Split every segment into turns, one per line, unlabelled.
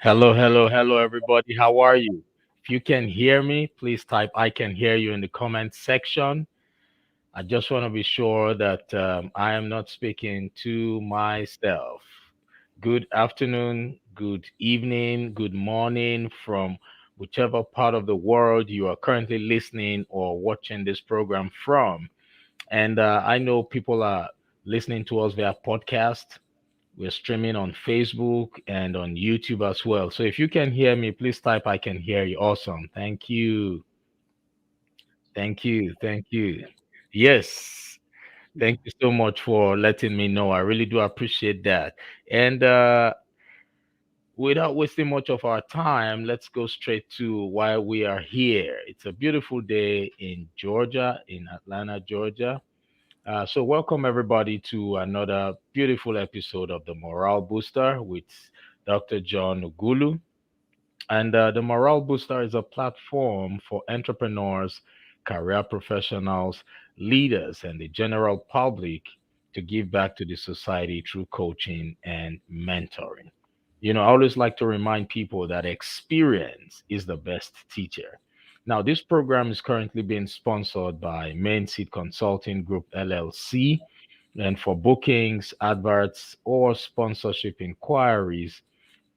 Hello, hello, hello, everybody. How are you? If you can hear me, please type I can hear you in the comment section. I just want to be sure that I am not speaking to myself. Good afternoon, good evening, good morning from whichever part of the world you are currently listening or watching this program from. And I know people are listening to us via podcast. We're streaming on Facebook and on YouTube as well. So if you can hear me, please type I can hear you. Awesome. Thank you. Thank you. Thank you. Yes. Thank you so much for letting me know. I really do appreciate that. And without wasting much of our time, let's go straight to why we are here. It's a beautiful day in Georgia, in Atlanta, Georgia. So, welcome everybody to another beautiful episode of the Morale Booster with Dr. John Ughulu. And the Morale Booster is a platform for entrepreneurs, career professionals, leaders, and the general public to give back to the society through coaching and mentoring. I always like to remind people that experience is the best teacher. Now, this program is currently being sponsored by Main Seed Consulting Group LLC. And for bookings, adverts, or sponsorship inquiries,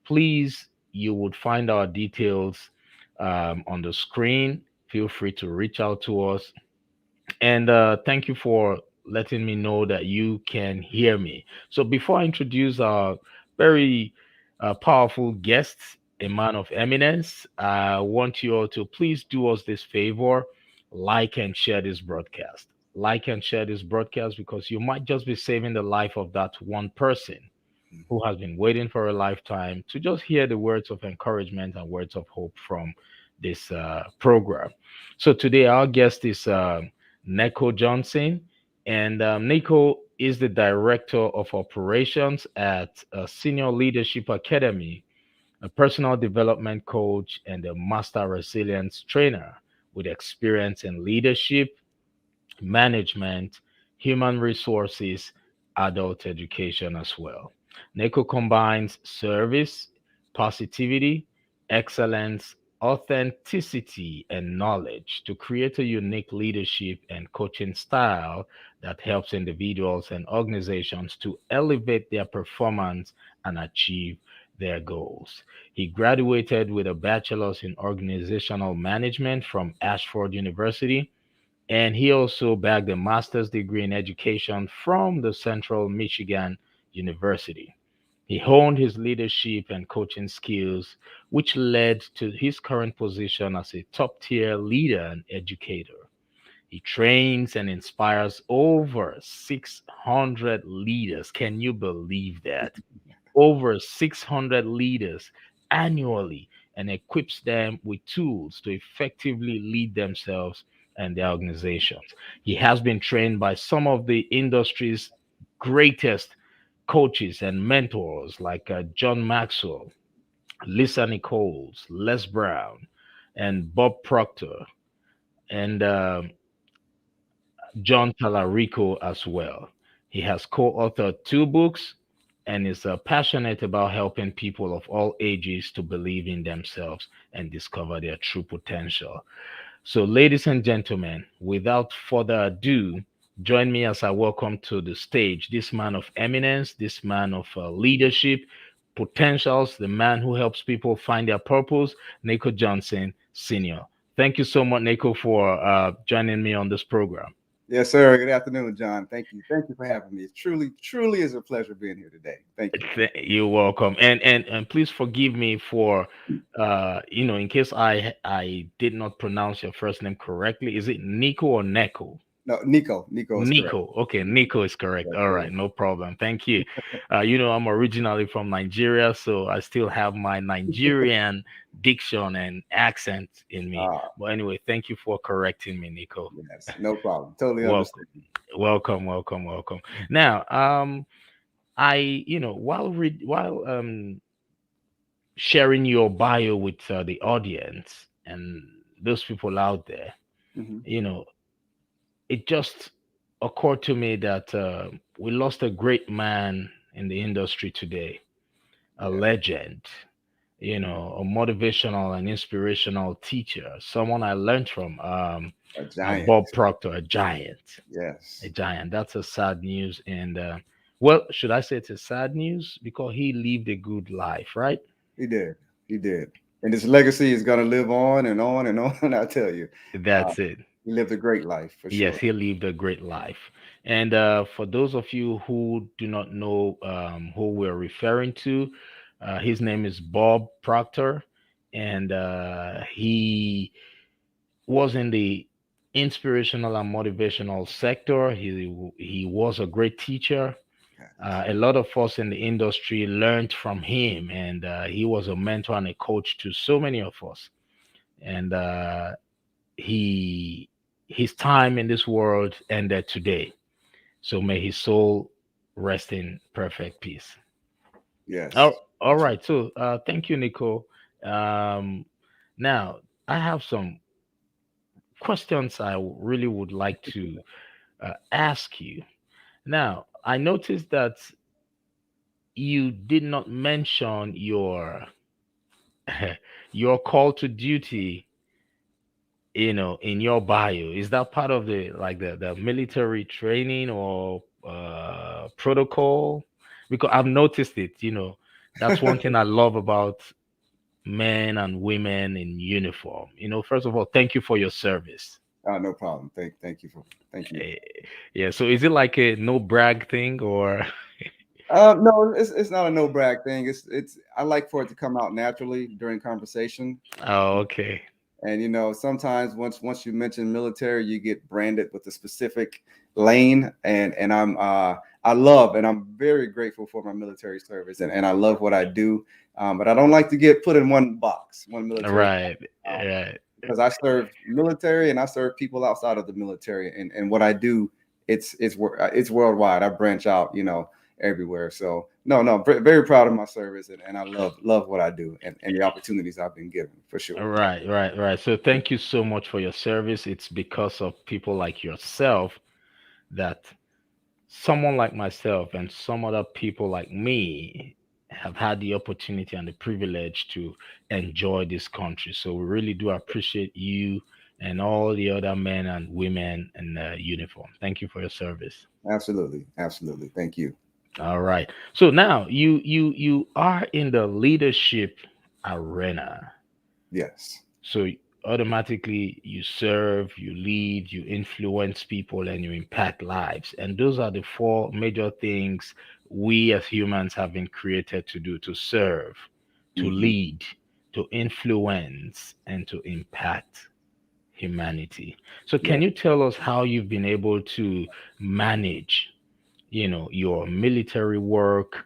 please, you would find our details on the screen. Feel free to reach out to us. And thank you for letting me know that you can hear me. So, before I introduce our very powerful guest, a man of eminence, I want you all to please do us this favor, like and share this broadcast. Like and share this broadcast because you might just be saving the life of that one person who has been waiting for a lifetime to just hear the words of encouragement and words of hope from this program. So today our guest is Neco Johnson, and Neco is the director of operations at Senior Leadership Academy, a personal development coach and a master resilience trainer with experience in leadership, management, human resources, adult education as well. NECO combines service, positivity, excellence, authenticity, and knowledge to create a unique leadership and coaching style that helps individuals and organizations to elevate their performance and achieve their goals. He graduated with a bachelor's in organizational management from Ashford University, and he also bagged a master's degree in education from the Central Michigan University. He honed his leadership and coaching skills, which led to his current position as a top tier leader and educator. He trains and inspires over 600 leaders. Can you believe that? Over 600 leaders annually, and equips them with tools to effectively lead themselves and their organizations. He has been trained by some of the industry's greatest coaches and mentors like John Maxwell, Lisa Nichols, Les Brown, and Bob Proctor, and John Talarico as well. He has co authored two books and is passionate about helping people of all ages to believe in themselves and discover their true potential. So, ladies and gentlemen, without further ado, join me as I welcome to the stage this man of eminence, this man of leadership, potentials, the man who helps people find their purpose, Nico Johnson Sr. Thank you so much, Nico, for joining me on this program.
Yes, sir. Good afternoon, John. Thank you. Thank you for having me. It truly is a pleasure being here today. Thank you.
You're welcome, and please forgive me for, in case I did not pronounce your first name correctly. Is it Nico or Neko?
No, Nico. Nico is correct.
Nico. Okay, Nico is correct.
Yes,
All
sir.
right, no problem. Thank you. I'm originally from Nigeria, so I still have my Nigerian diction and accent in me.
Uh,
But anyway, thank you for correcting me, Nico.
yes, no problem. Totally
Welcome,
understand.
welcome, welcome, welcome. Now, I, while sharing your bio with the audience and those people out there,
Hmm.
you know, it just occurred to me that we lost a great man in the industry today, a
Yeah.
legend, a motivational and inspirational teacher, someone I learned from,
A giant.
Bob Proctor, a giant, a
Yes,
giant. That's a sad news, and well, should I say it's a sad news because he lived a good life, right?
he did. He did. And his legacy is going to live on and on and on. I tell you, uh,
That's it.
he lived a great life for
Yes,
sure.
he lived a great life. And for those of you who do not know who we're referring to, his name is Bob Proctor, and he was in the inspirational and motivational sector. He was a great teacher. A lot of us in the industry learned from him, and he was a mentor and a coach to so many of us. And he his time in this world ended today. So may his soul rest in perfect peace.
Yes.
All right. So thank you, Nico. Um, now I have some questions I really would like to ask you. Now I noticed that you did not mention your your call to duty, in your bio. Is that part of the like the military training or protocol? Because I've noticed it. That's one thing I love about men and women in uniform. First of all, thank you for your service.
No problem. Thank you for thank you.
Eh, Yeah. So is it like a no brag thing or?
No, it's not a no brag thing. It's I like for it to come out naturally during conversation.
Oh, okay.
And sometimes once you mention military, you get branded with a specific lane. And I love and I'm very grateful for my military service, and I love what I do. But I don't like to get put in one box, one military
Right.
um,
Right.
because I serve military and I serve people outside of the military, and what I do, it's worldwide. I branch out, everywhere. So no, no, very proud of my service, and I love what I do, and the opportunities I've been given for sure.
Right, right, right. So thank you so much for your service. It's because of people like yourself that someone like myself and some other people like me have had the opportunity and the privilege to enjoy this country. So we really do appreciate you and all the other men and women in the uniform. Thank you for your service.
Absolutely, absolutely. Thank you.
All right. So now you are in the leadership arena.
Yes.
So automatically you serve, you lead, you influence people, and you impact lives. And those are the four major things we as humans have been created to do: to serve, to
Hmm.
lead, to influence, and to impact humanity. So
Yeah.
can you tell us how you've been able to manage, your military work,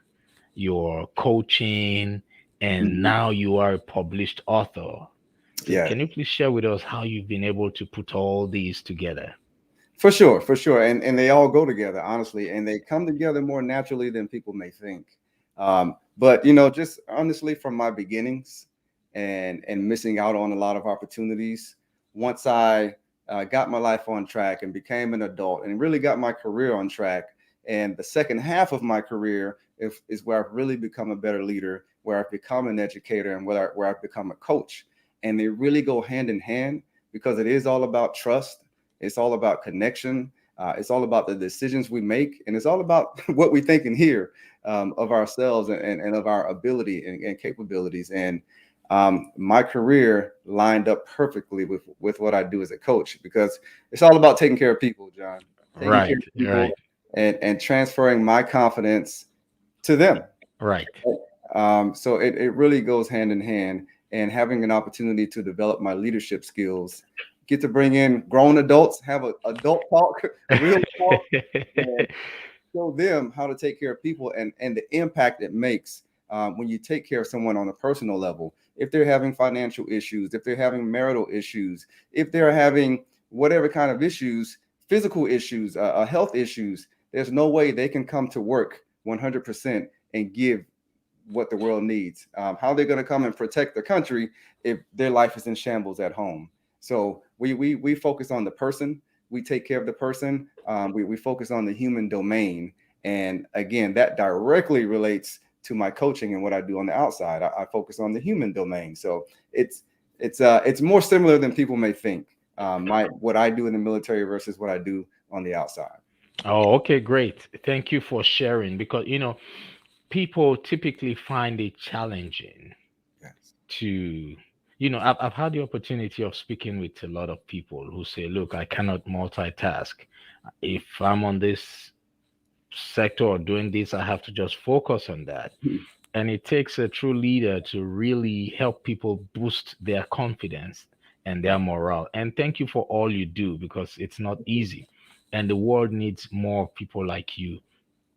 your coaching, and
Hmm.
now you are a published author? So
Yeah.
can you please share with us how you've been able to put all these together?
For sure, for sure, and they all go together, honestly, and they come together more naturally than people may think. But just honestly, from my beginnings, and missing out on a lot of opportunities, once I got my life on track and became an adult, and really got my career on track, and the second half of my career is where I've really become a better leader, where I've become an educator, and where I've become a coach, and they really go hand in hand because it is all about trust. It's all about connection. It's all about the decisions we make, and it's all about what we think and hear of ourselves, and of our ability and capabilities. And my career lined up perfectly with what I do as a coach, because it's all about taking care of people, John. Taking care
Right,
of
right,
people, and transferring my confidence to them.
right,
So it really goes hand in hand, and having an opportunity to develop my leadership skills, get to bring in grown adults, have a adult talk, real talk, and show them how to take care of people, and the impact it makes when you take care of someone on a personal level. If they're having financial issues, if they're having marital issues, if they're having whatever kind of issues, physical issues, health issues, there's no way they can come to work 100% and give what the world needs. How they're going to come and protect the country if their life is in shambles at home? So we focus on the person. We take care of the person. We focus on the human domain, and again, that directly relates to my coaching and what I do on the outside. I focus on the human domain. So it's more similar than people may think. My what I do in the military versus what I do on the outside.
Oh, okay, great. Thank you for sharing because people typically find it challenging
Yes.
to I've had the opportunity of speaking with a lot of people who say, look, I cannot multitask. If I'm on this sector or doing this, I have to just focus on that. And it takes a true leader to really help people boost their confidence and their
Right.
morale. And thank you for all you do because it's not easy. And the world needs more people like you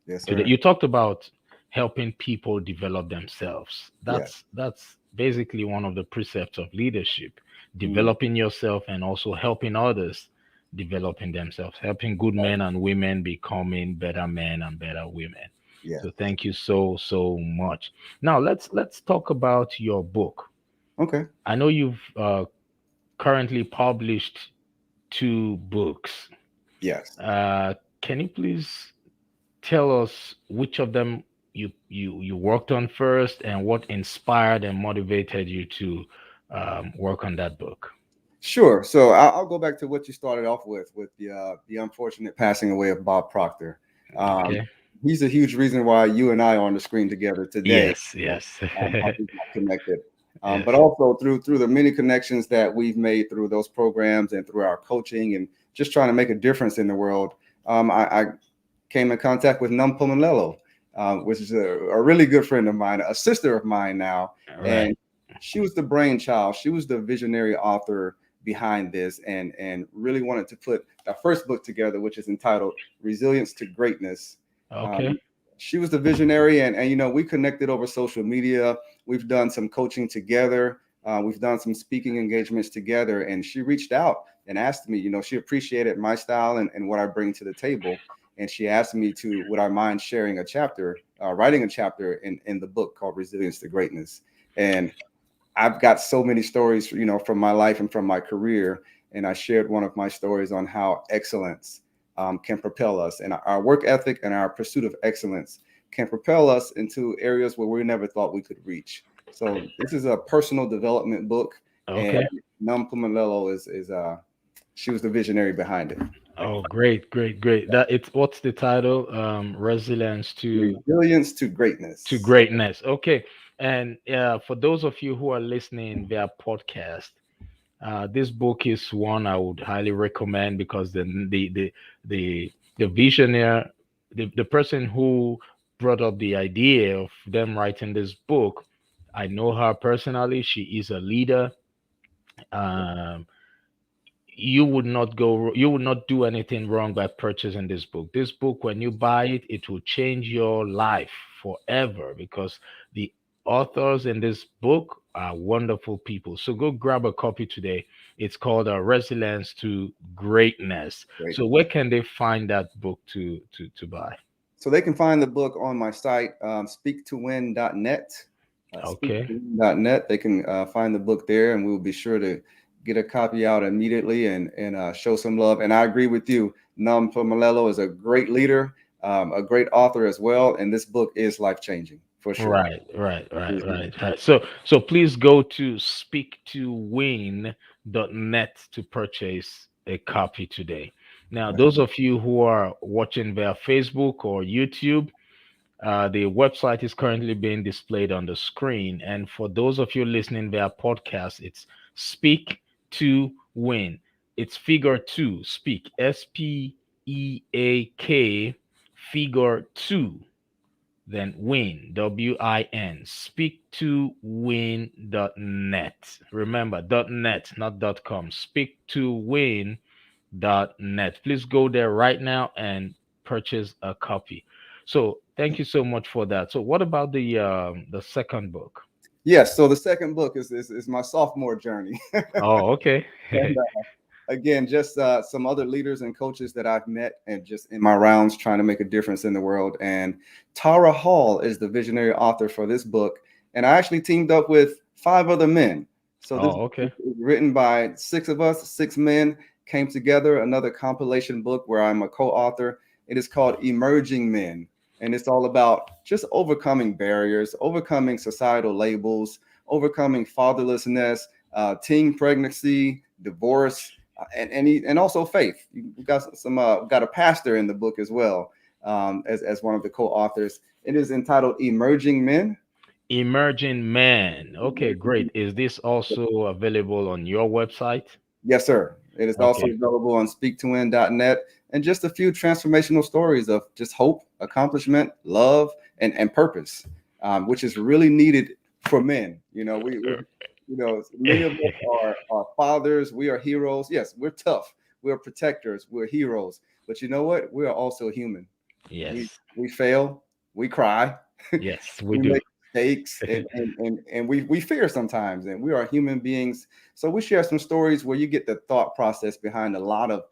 Yes,
today.
sir.
You talked about helping people develop themselves.
Yeah.
That's basically one of the precepts of leadership,
Mm,
developing yourself and also helping others developing themselves, helping good men and women becoming better men and better women.
yeah.
So thank you so much. Now let's talk about your book.
Okay.
I know you've currently published two books.
Yes.
uh, can you please tell us which of them you worked on first and what inspired and motivated you to work on that book?
Sure. So I'll go back to what you started off with the unfortunate passing away of Bob Proctor. Um,
Okay.
he's a huge reason why you and I are on the screen together today.
Yes, yes.
How we got connected, but
Yes.
also through the many connections that we've made through those programs and through our coaching and just trying to make a difference in the world. I came in contact with Num Pumalelo, which is a really good friend of mine, a sister of mine now,
Right.
and she was the brainchild. She was the visionary author behind this, and really wanted to put the first book together, which is entitled "Resilience to Greatness."
Okay.
Um, she was the visionary, and we connected over social media. We've done some coaching together. We've done some speaking engagements together, and she reached out and asked me. She appreciated my style and what I bring to the table, and she asked me to, would I mind sharing a chapter, writing a chapter in the book called Resilience to Greatness. And I've got so many stories, from my life and from my career. And I shared one of my stories on how excellence can propel us, and our work ethic and our pursuit of excellence can propel us into areas where we never thought we could reach. So this is a personal development book, and
Okay.
Num Pumalelo is she was the visionary behind it.
Oh, great, great, great. That it's what's the title? Resilience
Resilience to
to
greatness.
greatness. Okay. And for those of you who are listening via podcast, this book is one I would highly recommend because the visionary, the person who brought up the idea of them writing this book, I know her personally. She is a leader. Um, you would not do anything wrong by purchasing this book. This book, when you buy it, it will change your life forever because the authors in this book are wonderful people. So go grab a copy today. It's called Resilience to Greatness. So where
Greatness.
can they find that book to buy?
So they can find the book on my site, speaktowin.net.
Okay.
Speaktowin.net. They can find the book there, and we'll be sure to get a copy out immediately and show some love. And I agree with you. Num Malelo is a great leader, a great author as well, and this book is life changing for sure.
Right, right,
It
right,
is life-
right, right. So please go to speaktowin.net to purchase a copy today. Now,
right.
those of you who are watching via Facebook or YouTube, the website is currently being displayed on the screen. And for those of you listening via podcast, it's Speak to Win. It's figure two, speak, SPEAK, figure two, then win, WIN. Speak to win.net. Remember, .net, not .com. Speak to win.net. Please go there right now and purchase a copy. So thank you so much for that. So what about the second book?
Yes. So the second book is my sophomore journey.
Oh, okay.
And again, just some other leaders and coaches that I've met and just in my rounds trying to make a difference in the world. And Tara Hall is the visionary author for this book. And I actually teamed up with 5 other men. So this
Oh,
book
okay.
is written by 6 of us, 6 men came together, another compilation book where I'm a co-author. It is called Emerging Men. and it's all about just overcoming barriers, overcoming societal labels, overcoming fatherlessness, teen pregnancy, divorce, and also faith. We got we got a pastor in the book as well, as one of the co-authors. It is entitled "Emerging Men."
Emerging Man. Okay, great. Is this also available on your website?
Yes, sir. It is also
Okay,
available on speaktowin.net, and just a few transformational stories of just hope, accomplishment, love, and purpose, which is really needed for men. Many of us are fathers. We are heroes. Yes, we're tough. We're protectors. We're heroes. But you know what? We are also human. We
yes,
we fail. We cry.
yes, we
We
do.
make mistakes, and we fear sometimes, and we are human beings. So we share some stories where you get the thought process behind a lot of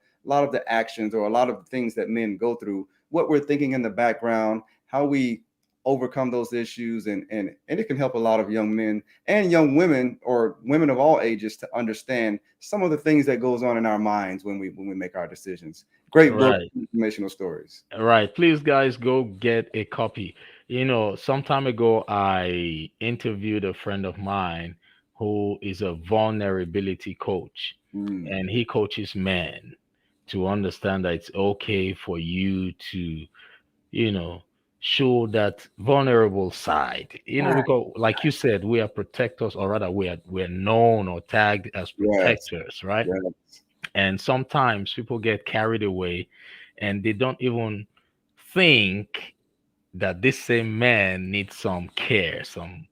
the actions, or a lot of the things that men go through, what we're thinking in the background, how we overcome those issues, and it can help a lot of young men and young women, or women of all ages, to understand some of the things that goes on in our minds when we make our decisions. Great book,
Right.
informational stories.
Right. Please, guys, go get a copy. Some time ago, I interviewed a friend of mine who is a vulnerability coach,
Mm,
and he coaches men to understand that it's okay for you to, you know, show that vulnerable side.
right.
Because, like you said, we are protectors, or rather, we're known or tagged as
Yes,
protectors, right?
yes.
And sometimes people get carried away and they don't even think that this same man needs some care, some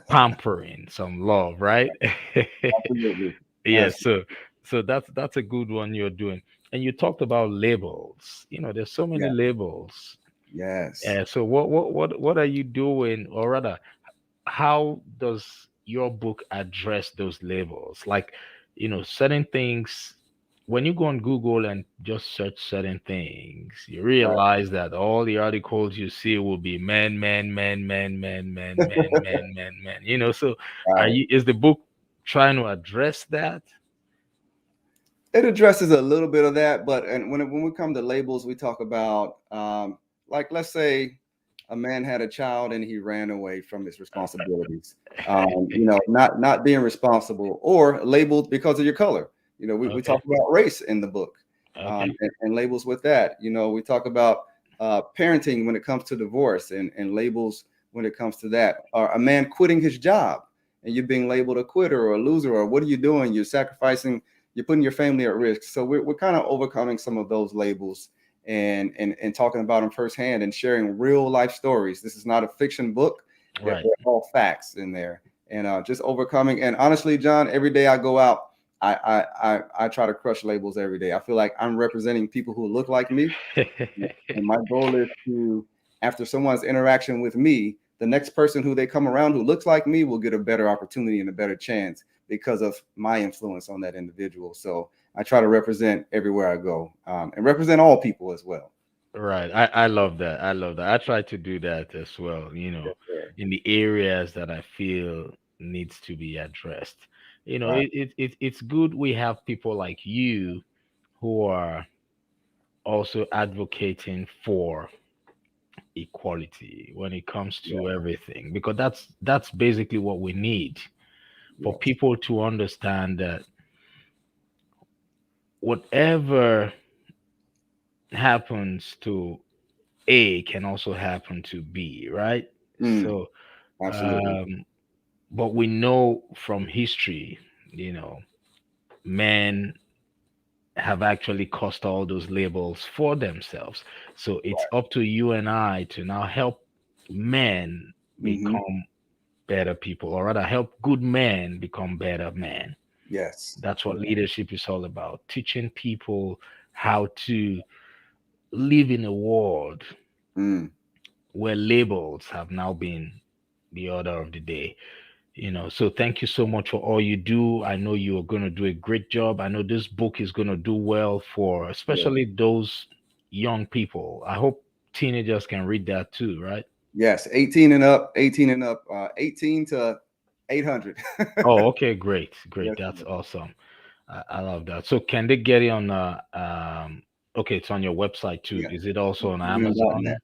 pampering, some love, right?
Absolutely.
Yeah,
Absolutely.
so that's a good one you're doing. And you talked about labels. There's so many
Yeah.
labels.
Yes.
So what are you doing, or rather, how does your book address those labels? Like, certain things, when you go on Google and just search certain things, you
Right.
realize that all the articles you see will be men, men, men, men, men, men, men, men, men, men. So
Right.
is the book trying to address that?
It addresses a little bit of that, but and when we come to labels, we talk about like, let's say a man had a child and he ran away from his responsibilities. Not being responsible, or labeled because of your color. We
Okay.
talk about race in the book,
Okay.
and labels with that. We talk about parenting when it comes to divorce, and labels when it comes to that. Or a man quitting his job, and you're being labeled a quitter or a loser, or what are you doing? You're sacrificing, you're putting your family at risk. So we're kind of overcoming some of those labels, and talking about them firsthand, and sharing real life stories. This is not a fiction book. They're,
Right.
they're all facts in there, and just overcoming. And honestly, John, every day I go out, I try to crush labels every day. I feel like I'm representing people who look like me, and my goal is to, after someone's interaction with me, the next person who they come around who looks like me will get a better opportunity and a better chance because of my influence on that individual. So I try to represent everywhere I go, and represent all people as well.
Right. I love that. I love that. I try to do that as well,
Yes, sir.
in the areas that I feel needs to be addressed.
Right.
It's good we have people like you who are also advocating for equality when it comes
Yeah.
to everything, because that's basically what we need, for
Yes.
people to understand that whatever happens to A can also happen to B, right?
Mm,
So
absolutely.
um but we know from history, you know, men have actually caused all those labels for themselves. So it's up to you and I to now help men
Hmm.
become better people, or rather, help good men become better men.
Yes.
That's what
Yeah.
leadership is all about, teaching people how to live in a world
Mm,
where labels have now been the order of the day. So thank you so much for all you do. I know you are going to do a great job. I know this book is going to do well for
yeah.
especially those young people. I hope teenagers can read that too, right?
Yes. 18 and up. 18 and up. 18 to 800.
Oh, okay, great, great.
Yes.
That's awesome. I love that. So can they get it on okay, it's on your website too.
Yes.
Is it also on
Union.net.
Amazon?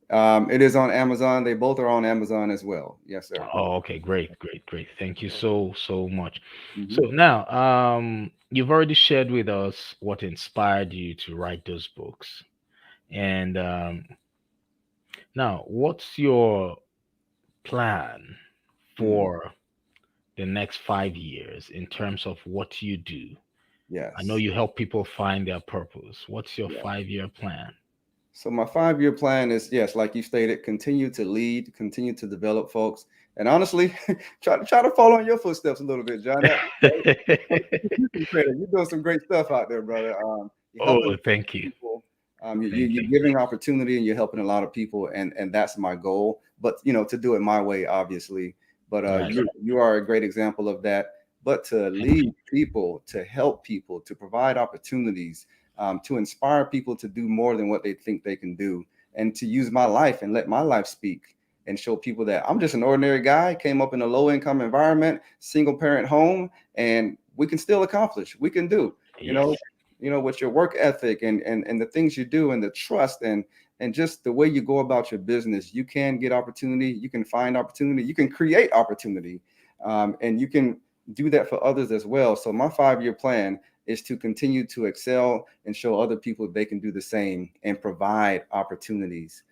It is on Amazon. They both are on Amazon as well. Yes, sir.
Oh, okay, great, great, great. Thank you so much. So
Hmm.
now, you've already shared with us what inspired you to write those books, and now, what's your plan
Hmm.
for the next 5 years in terms of what you do? I know
Yes.
you help people find their purpose. What's your
Yeah.
5 year plan?
So my 5-year plan is, yes, like you stated, continue to lead, continue to develop folks, and honestly, try to follow in your footsteps a little bit, John. Give you some credit. You're doing some great stuff out there, brother. You're helping
Oh, thank you.
people. You're
Thank
giving opportunity and you're helping a lot of people, and that's my goal. But to do it my way, obviously. But
you. Right.
you are a great example of that. But to
Thank
lead people, to help people, to provide opportunities, to inspire people to do more than what they think they can do, and to use my life and let my life speak and show people that I'm just an ordinary guy, came up in a low income environment, single parent home, and we can still accomplish. We can do,
you.
you
Yes.
know, with your work ethic and the things you do and the trust and just the way you go about your business, you can get opportunity, you can find opportunity, you can create opportunity, and you can do that for others as well. So my 5-year plan is to continue to excel and show other people they can do the same and provide opportunities.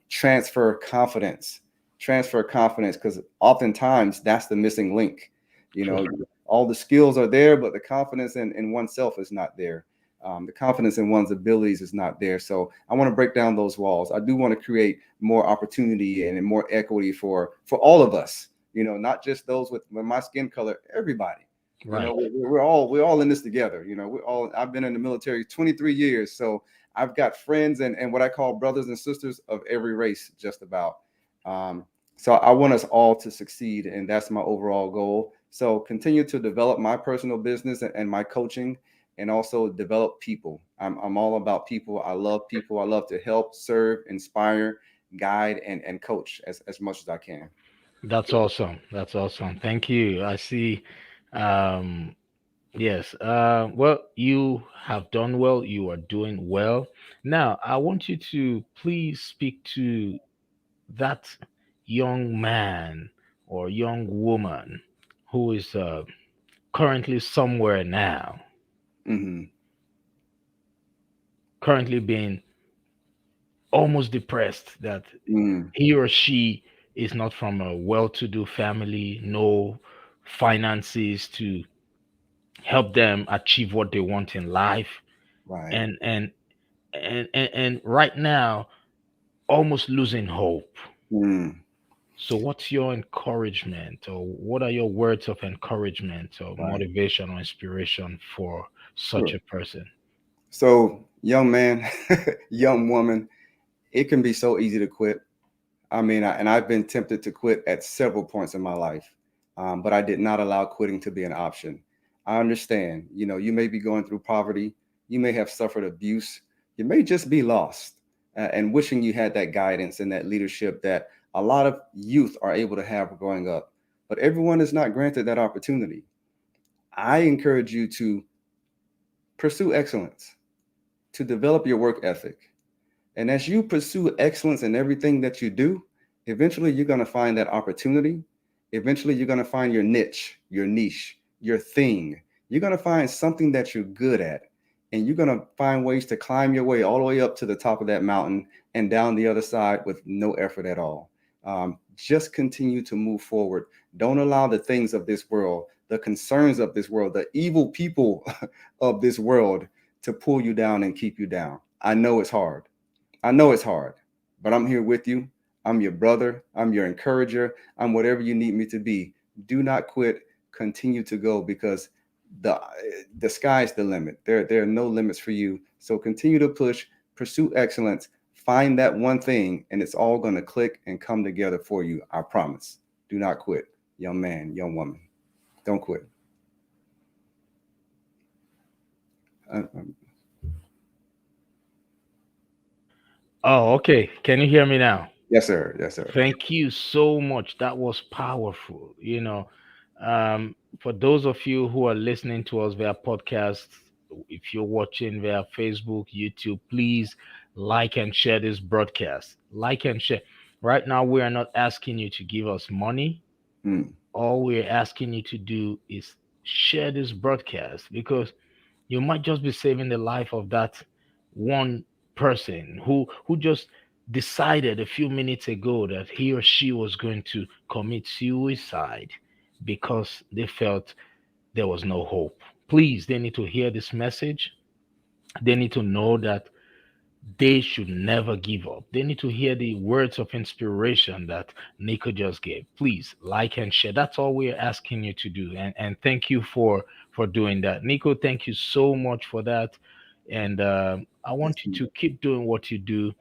Transfer confidence, because oftentimes that's the missing link. You
True.
know, all the skills are there, but the confidence in oneself is not there. The confidence in one's abilities is not there. So I want to break down those walls. I do want to create more opportunity and more equity for all of us. Not just those with my skin color, everybody.
Right.
We're all in this together. We're all. I've been in the military 23 years, so I've got friends and what I call brothers and sisters of every race, just about. Um, so I want us all to succeed, and that's my overall goal. So continue to develop my personal business and my coaching, and also develop people. I'm all about people. I love people. I love to help, serve, inspire, guide, and coach as much as I can.
That's awesome. That's awesome. Thank you. I see. Um, yes. Well, you have done well. You are doing well. Now, I want you to please speak to that young man or young woman who is currently somewhere now,
Hmm.
currently being almost depressed that
Hmm.
he or she is not from a well-to-do family, no finances to help them achieve what they want in life,
Right.
and right now almost losing hope.
Mm.
So what's your encouragement, or what are your words of encouragement or
Right.
motivation or inspiration for such
Sure.
a person?
So, young man, young woman, it can be so easy to quit. I mean, and I've been tempted to quit at several points in my life, but I did not allow quitting to be an option. I understand, you may be going through poverty, you may have suffered abuse, you may just be lost, and wishing you had that guidance and that leadership that a lot of youth are able to have growing up. But everyone is not granted that opportunity. I encourage you to pursue excellence, to develop your work ethic. And as you pursue excellence in everything that you do, eventually you're going to find that opportunity. Eventually you're going to find your niche, your thing. You're going to find something that you're good at. And you're going to find ways to climb your way all the way up to the top of that mountain and down the other side with no effort at all. Just continue to move forward. Don't allow the things of this world, the concerns of this world, the evil people of this world to pull you down and keep you down. I know it's hard. I know it's hard, but I'm here with you. I'm your brother. I'm your encourager. I'm whatever you need me to be. Do not quit. Continue to go because the the sky's the limit. There are no limits for you. So continue to push, pursue excellence, find that one thing, and it's all going to click and come together for you. I promise. Do not quit, young man, young woman. Don't quit. Um,
Oh, okay. Can you hear me now?
yes, sir. Yes, sir.
Thank you so much. That was powerful. For those of you who are listening to us via podcast, if you're watching via Facebook, YouTube, please like and share this broadcast. Like and share. Right now, we are not asking you to give us money.
Mm.
All we're asking you to do is share this broadcast, because you might just be saving the life of that one person who just decided a few minutes ago that he or she was going to commit suicide because they felt there was no hope. Please, they need to hear this message. They need to know that they should never give up. They need to hear the words of inspiration that Nico just gave. Please like and share. That's all we're asking you to do. And thank you for doing that. Nico, thank you so much for that. And I
Yes,
want you
indeed.
to keep doing what you do.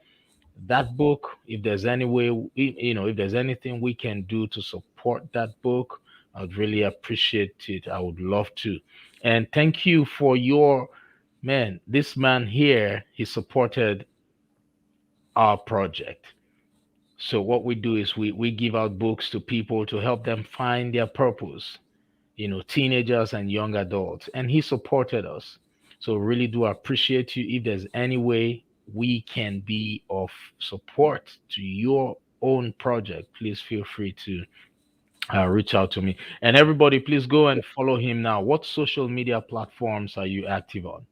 That book, if there's any way, if there's anything we can do to support that book, I'd really appreciate it. I would love to. And thank you for your man. This man here, he supported our project. So what we do is we give out books to people to help them find their purpose, teenagers and young adults. And he supported us. So really do appreciate you. If there's any way we can be of support to your own project, please feel free to reach out to me. And everybody, please go and follow him now. What social media platforms are you active on?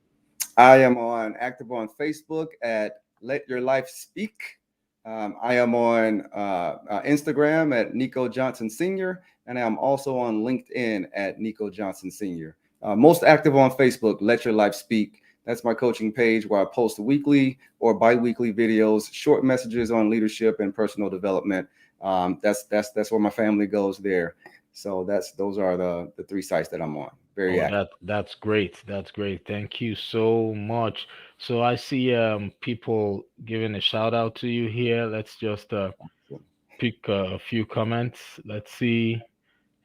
I am on active on Facebook at Let Your Life Speak. I am on Instagram at Neco Johnson Sr. And I am also on LinkedIn at Neco Johnson Sr. Most active on Facebook, Let Your Life Speak. That's my coaching page where I post weekly or bi-weekly videos, short messages on leadership and personal development. That's where my family goes there. So those are the three sites that I'm on. Very
Oh,
active.
that's great. That's great. Thank you so much. So I see people giving a shout out to you here. Let's just pick a few comments. Let's see.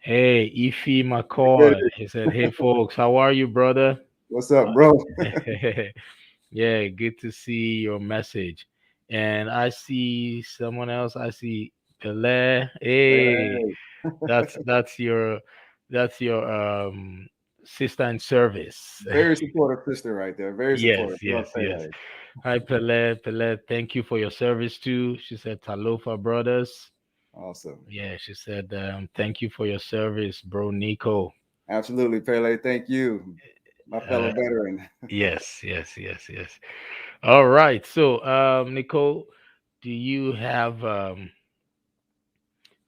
Hey, Ify McCoy. He said, "Hey folks, how are you, brother?"
What's up, bro?
Yeah, good to see your message. And I see someone else. I see Pele. Hey,
Hey.
that's your sister in service.
Very supportive sister right there. Very
Yes,
supportive.
yes,
Love
yes.
Pele.
Hi, Pele. Pele, thank you for your service too. She said, Talofa brothers.
Awesome.
Yeah, she said, thank you for your service, bro, Nico.
Absolutely, Pele. Thank you, my fellow
Uh,
veteran.
yes, yes, yes, yes. All right. So, Nico, do you have um,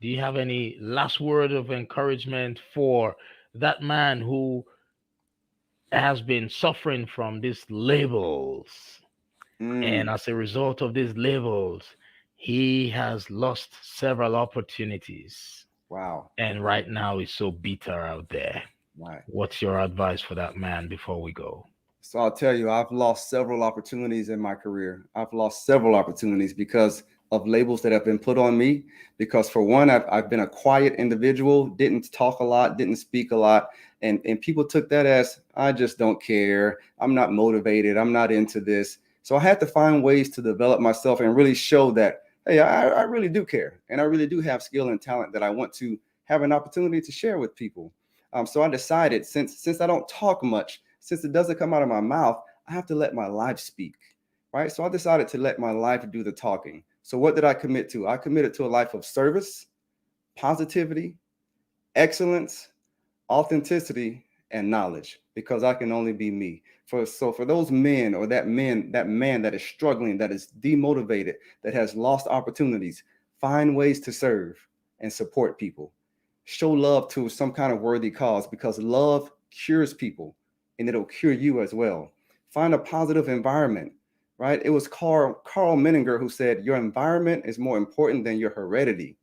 do you have any last word of encouragement for that man who has been suffering from these labels? And
Mm,
as a result of these labels, he has lost several opportunities.
wow.
And right now is so bitter out there.
Right.
What's your advice for that man before we go?
So I'll tell you, I've lost several opportunities in my career. I've lost several opportunities because of labels that have been put on me. Because for one, I've been a quiet individual, didn't talk a lot, didn't speak a lot. And people took that as, I just don't care. I'm not motivated. I'm not into this. So I had to find ways to develop myself and really show that, hey, I really do care. And I really do have skill and talent that I want to have an opportunity to share with people. So I decided, since I don't talk much, since it doesn't come out of my mouth, I have to let my life speak, right? So I decided to let my life do the talking. So what did I commit to? I committed to a life of service, positivity, excellence, authenticity, and knowledge, because I can only be me. For those men, or that man that is struggling, that is demotivated, that has lost opportunities, find ways to serve and support people. Show love to some kind of worthy cause, because love cures people and it'll cure you as well. Find a positive environment, right? It was Carl Menninger who said, your environment is more important than your heredity.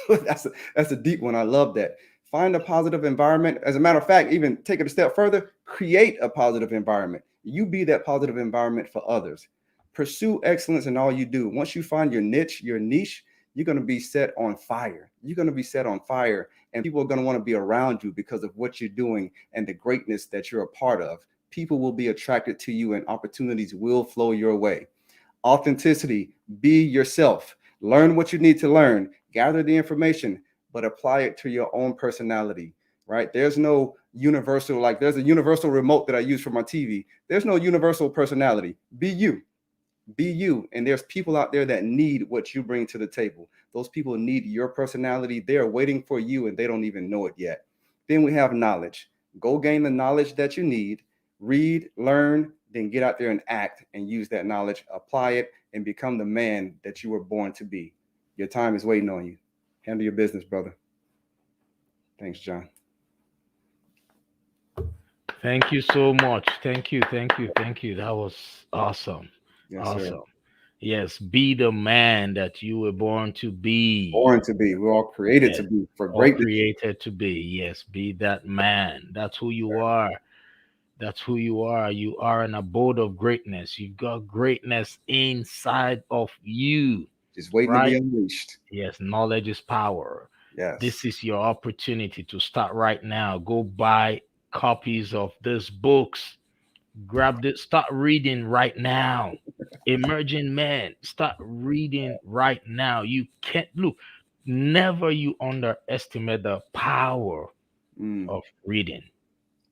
That's a deep one. I love that. Find a positive environment. As a matter of fact, even take it a step further, create a positive environment. You be that positive environment for others. Pursue excellence in all you do. Once you find your niche, you're going to be set on fire. You're going to be set on fire, and people are going to want to be around you because of what you're doing and the greatness that you're a part of. People will be attracted to you, and opportunities will flow your way. Authenticity, be yourself. Learn what you need to learn, gather the information, but apply it to your own personality, right? There's no universal, like there's a universal remote that I use for my TV. There's no universal personality. Be you. Be you. And there's people out there that need what you bring to the table. Those people need your personality. They're waiting for you and they don't even know it yet. Then we have knowledge. Go gain the knowledge that you need, read, learn, then get out there and act and use that knowledge, apply it, and become the man that you were born to be. Your time is waiting on you. Handle your business, brother. Thanks, John.
Thank you so much. Thank you, thank you, thank you. That was awesome.
Yes, sir.
Awesome. Yes, be the man that you were born to be.
Born to be. We're all created to
Yes,
be for
or
greatness.
created to be. Yes, be that man. That's who you are. That's who you are. You are an abode of greatness. You've got greatness inside of you,
Just waiting to be
right?
unleashed.
Yes, knowledge is power. This
Yes.
is your opportunity to start right now. Go buy copies of these books. Grab this, start reading right now. Emerging man, start reading right now. You can't look, never you underestimate the power
Mm,
of reading.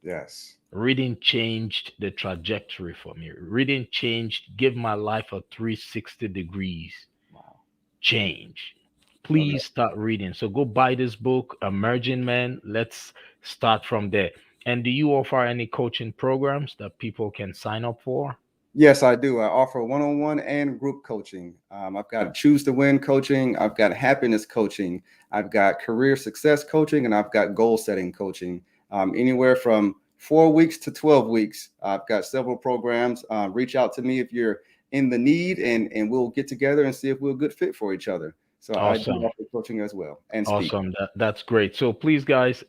yes.
Reading changed the trajectory for me. Reading changed, give my life a 360 degrees
Wow.
change.
Love that.
Please start reading. So go buy this book, Emerging Man. Let's start from there. And do you offer any coaching programs that people can sign up for?
Yes, I do. I offer one-on-one and group coaching. I've got choose to win coaching. I've got happiness coaching. I've got career success coaching, and I've got goal setting coaching. Anywhere from 4 weeks to 12 weeks. I've got several programs. Reach out to me if you're in the need, and we'll get together and see if we're a good fit for each other. So I do
Awesome.
offer coaching as well and speak.
Awesome. That's great. So please, guys,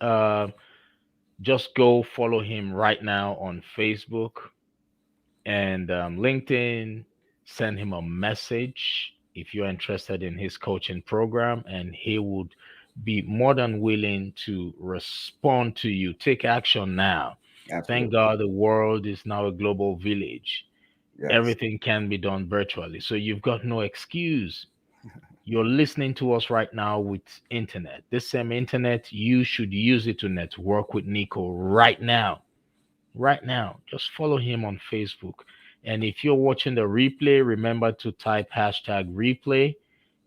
just go follow him right now on Facebook and LinkedIn. Send him a message if you're interested in his coaching program, and he would be more than willing to respond to you. Take action now. Thank
Absolutely.
God the world is now a global village.
Yes.
Everything can be done virtually. So you've got no excuse. You're listening to us right now with internet. This same internet, you should use it to network with Neco right now. Right now, just follow him on Facebook. And if you're watching the replay, remember to type hashtag replay,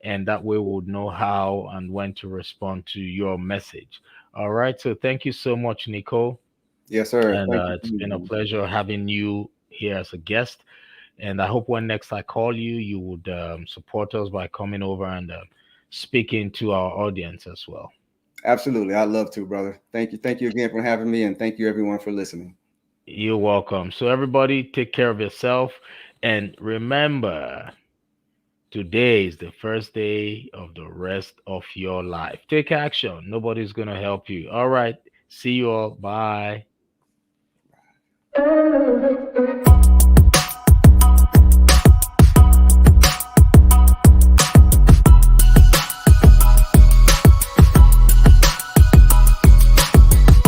and that way we'll know how and when to respond to your message. All right. So thank you so much, Nico.
Yes, sir.
And
Thank you for
it's been a
me.
pleasure having you here as a guest. And I hope when next I call you, you would support us by coming over and speaking to our audience as well.
Absolutely. I'd love to, brother. Thank you. Thank you again for having me. And thank you, everyone, for listening.
You're welcome. So, everybody, take care of yourself. And remember, today is the first day of the rest of your life. Take action. Nobody's going to help you. All right. See you all. Bye.